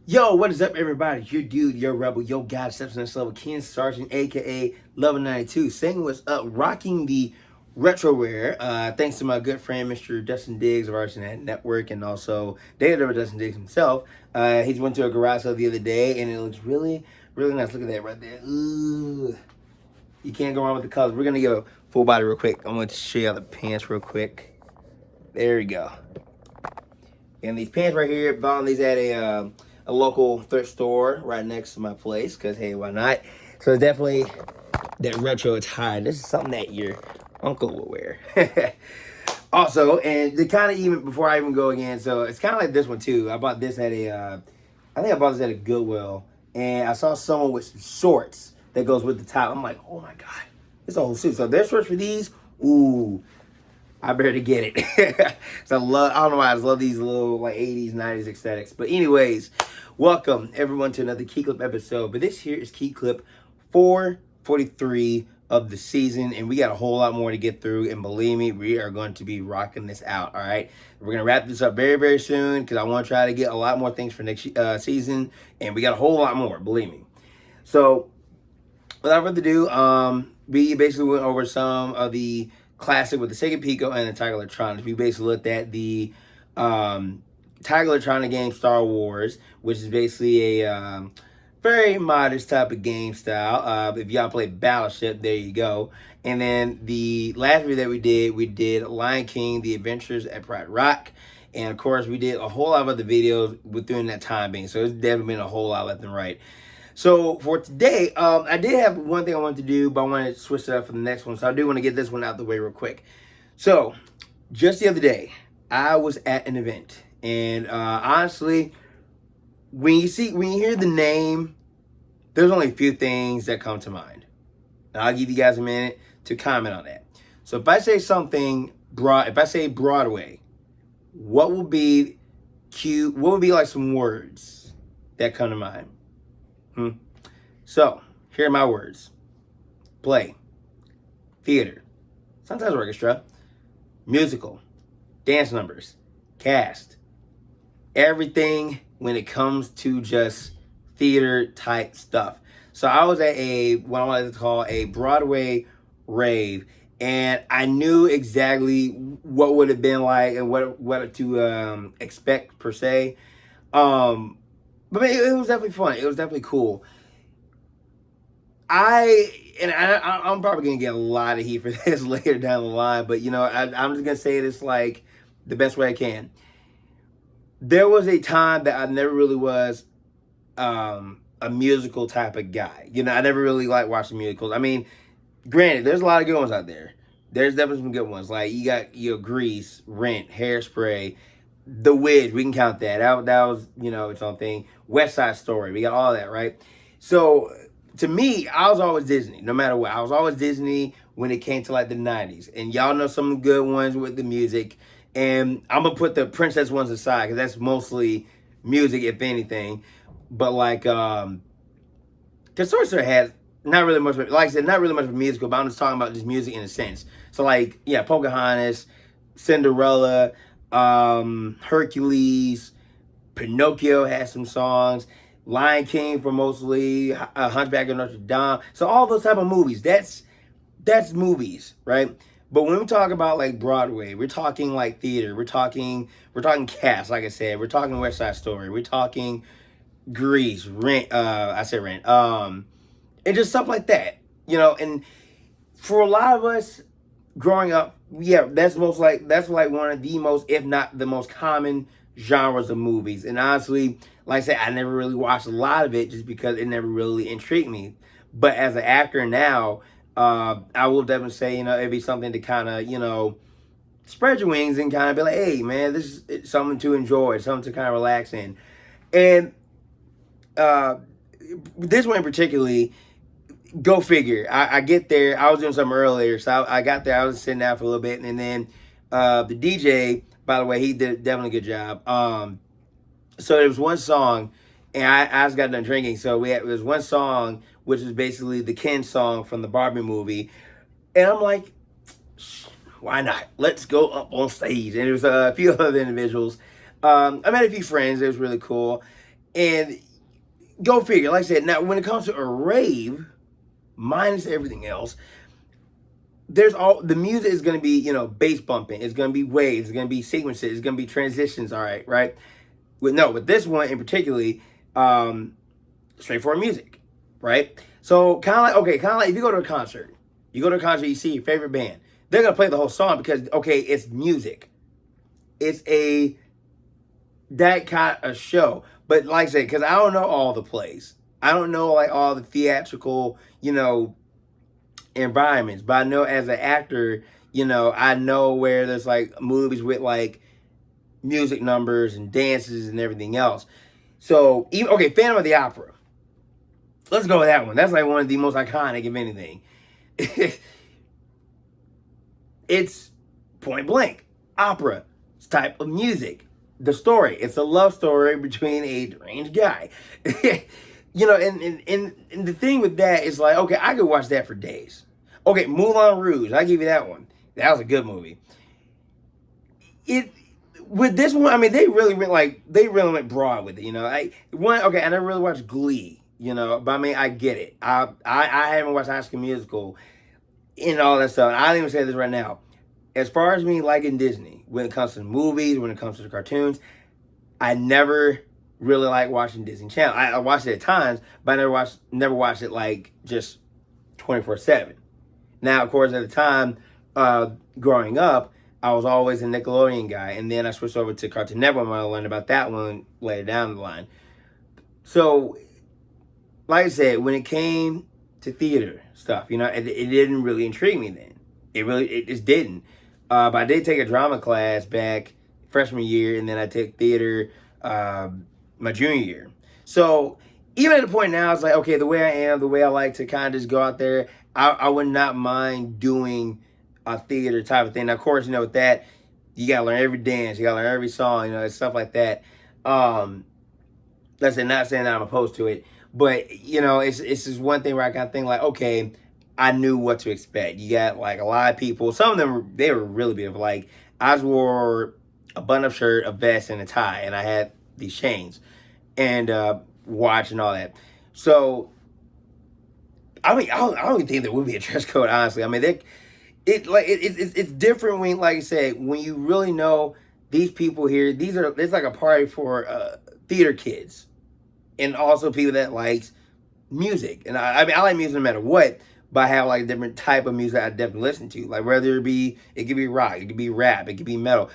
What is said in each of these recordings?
Yo, what is up, everybody? Your dude, your rebel, your guy, steps next level, Ken Sargent, aka Level 92, saying what's up, rocking the retro wear. Thanks to my good friend, Mr. Dustin Diggs of Arsenal Network, and also David Dustin Diggs himself. He went to a garage sale the other day, and it looks really, really nice. Look at that right there. Ooh, you can't go wrong with the colors. We're gonna go full body real quick. I'm going to show you the pants real quick. There we go. And these pants right here, bought these at a local thrift store right next to my place. Cause hey, why not? So it's definitely that retro attire. This is something that your uncle will wear. Also, and the kind of even before I even go again, so it's kind of like this one too. I bought this at I think I bought this at a Goodwill, and I saw someone with some shorts that goes with the top. I'm like, oh my god, it's a whole suit. So there's shorts for these. Ooh, I better get it. So I don't know why I just love these little like 80s, 90s aesthetics. But anyways, welcome everyone to another KeeKlip episode. But this here is KeeKlip 443 of the season, and we got a whole lot more to get through. And believe me, we are going to be rocking this out. All right, we're gonna wrap this up very, very soon because I want to try to get a lot more things for next season, and we got a whole lot more. Believe me. So without further ado, we basically went over some of the classic with the Sega Pico and the Tiger Electronics. We basically looked at the Tiger Electronic game Star Wars, which is basically a very modest type of game style. If y'all play Battleship, there you go. And then the last video that we did Lion King: The Adventures at Pride Rock. And of course, we did a whole lot of other videos within that time being. So it's definitely been a whole lot left and right. So for today, I did have one thing I wanted to do, but I wanted to switch it up for the next one. So I do want to get this one out the way real quick. So just the other day, I was at an event, and honestly, when you hear the name, there's only a few things that come to mind. And I'll give you guys a minute to comment on that. So if I say something if I say Broadway, what will be cute? What would be like some words that come to mind? So, here are my words. Play, theater, sometimes orchestra, musical, dance numbers, cast, everything when it comes to just theater type stuff. So I was at what I wanted to call a Broadway rave, and I knew exactly what would have been like and what to expect per se. But it was definitely fun. It was definitely cool. I'm probably gonna get a lot of heat for this later down the line, but I'm just gonna say this like the best way I can. There was a time that I never really was a musical type of guy. I never really liked watching musicals. I mean, granted, there's a lot of good ones out there. There's definitely some good ones. Like you got Grease, Rent, Hairspray, The Wiz. We can count that. That was its own thing. West Side Story. We got all that, right? So to me, I was always Disney, no matter what. I was always Disney when it came to like the 90s. And y'all know some good ones with the music. And I'm going to put the princess ones aside because that's mostly music, if anything. But like, because Toy Story has not really much, like I said, not really much of a musical, but I'm just talking about just music in a sense. So like, yeah, Pocahontas, Cinderella, Hercules, Pinocchio has some songs. Lion King for mostly, Hunchback of Notre Dame. So all those type of movies, that's movies, right? But when we talk about like Broadway, we're talking like theater. We're talking cast, like I said. We're talking West Side Story. We're talking Grease, Rent. I said Rent. And just stuff like that, And for a lot of us growing up, yeah, that's like one of the most, if not the most common genres of movies. And honestly, like I said, I never really watched a lot of it just because it never really intrigued me. But as an actor now, I will definitely say, it'd be something to kind of, spread your wings and kind of be like, hey, man, this is something to enjoy, something to kind of relax in. And this one particularly, go figure. I get there. I was doing something earlier, so I got there. I was sitting down for a little bit, and then the DJ, by the way, he did definitely a good job. So there was one song, and I just got done drinking. So there was one song which is basically the Ken song from the Barbie movie, and I'm like, why not? Let's go up on stage. And there was a few other individuals. I met a few friends. It was really cool. And go figure. Like I said, now when it comes to a rave, minus everything else, there's all the music is going to be, bass bumping. It's going to be waves. It's going to be sequences. It's going to be transitions. All right. With this one in particularly, straightforward music, right? So kind of like if you go to a concert, you see your favorite band, they're gonna play the whole song because it's music. It's that kind of show. But like I said, because I don't know all the plays, I don't know like all the theatrical, environments. But I know as an actor, I know where there's like movies with like music numbers and dances and everything else. So even Phantom of the Opera. Let's go with that one. That's like one of the most iconic, if anything. It's point blank opera type of music. The story, it's a love story between a deranged guy. And the thing with that is like, okay, I could watch that for days. Okay, Moulin Rouge, I give you that one. That was a good movie. It with this one, I mean, they really went broad with it. I never really watched Glee. But I mean, I get it. I haven't watched High School Musical and all that stuff. I don't even say this right now. As far as me liking Disney, when it comes to the movies, when it comes to the cartoons, I never really like watching Disney Channel. I watched it at times, but I never watched it like just 24/7. Now, of course, at the time, growing up, I was always a Nickelodeon guy, and then I switched over to Cartoon Network when I learned about that one later down the line. So, like I said, when it came to theater stuff, it didn't really intrigue me then. It just didn't. But I did take a drama class back freshman year, and then I took theater my junior year. So even at the point now, it's like, okay, the way I am, the way I like to kind of just go out there, I would not mind doing a theater type of thing. Now, of course, with that, you got to learn every dance, you got to learn every song, stuff like that. Let's say, not saying that I'm opposed to it, but, it's just one thing where I kind of think like, okay, I knew what to expect. You got like a lot of people. Some of them, they were really beautiful. Like I just wore a button-up shirt, a vest, and a tie, and I had these chains and watch and all that. So I mean, I don't even think there would be a dress code. Honestly, I mean, it's different when, like I said, when you really know these people here. It's like a party for theater kids, and also people that likes music. And I mean, I like music no matter what. But I have like different type of music I definitely listen to. Like whether it could be rock, it could be rap, it could be metal.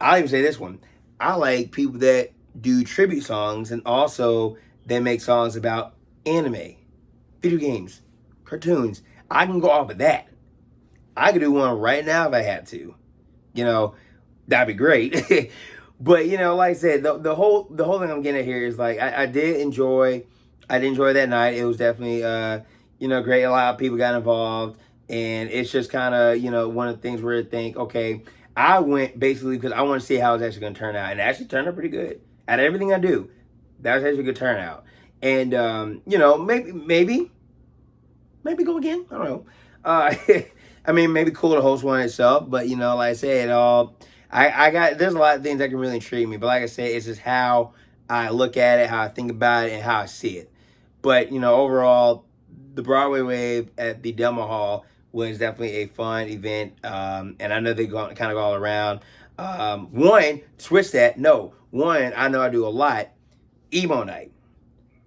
I'll even say this one. I like people that do tribute songs and also they make songs about anime, video games, cartoons. I can go off of that. I could do one right now if I had to. That'd be great. But like I said, the whole thing I'm getting at here is like I did enjoy that night. It was definitely great. A lot of people got involved, and it's just kind of, one of the things where I think, okay, I went basically because I want to see how it's actually going to turn out, and it actually turned out pretty good. Out of everything I do, that was actually a good turnout. And maybe go again. I don't know. I mean, maybe cool to host one itself, but like I said, there's a lot of things that can really intrigue me. But like I said, it's just how I look at it, how I think about it, and how I see it. But overall, the Broadway Wave at the Delma Hall was definitely a fun event, and I know they kind of go all around. Switch that. No, I know I do a lot. Emo night,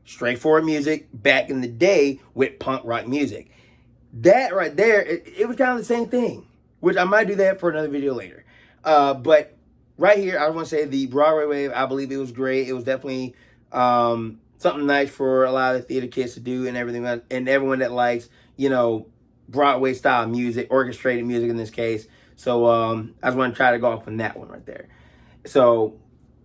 straightforward music back in the day with punk rock music. That right there, it was kind of the same thing, which I might do that for another video later. But right here, I want to say the Broadway Wave, I believe it was great. It was definitely something nice for a lot of the theater kids to do and everything, and everyone that likes, Broadway style music, orchestrated music in this case. So I just want to try to go off on that one right there. So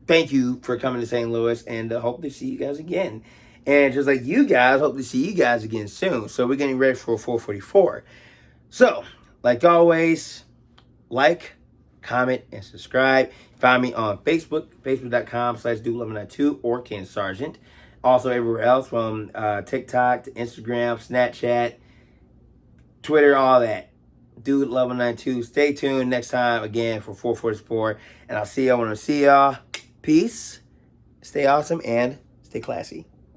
thank you for coming to St. Louis, and hope to see you guys again. And just like you guys, hope to see you guys again soon. So we're getting ready for 444. So, like always, like, comment, and subscribe. Find me on Facebook, facebook.com/dude1192 or Ken Sargent. Also everywhere else from TikTok to Instagram, Snapchat, Twitter, all that. Dude1192. Stay tuned next time again for 444. And I'll see y'all when I see y'all. Peace. Stay awesome and stay stay classy.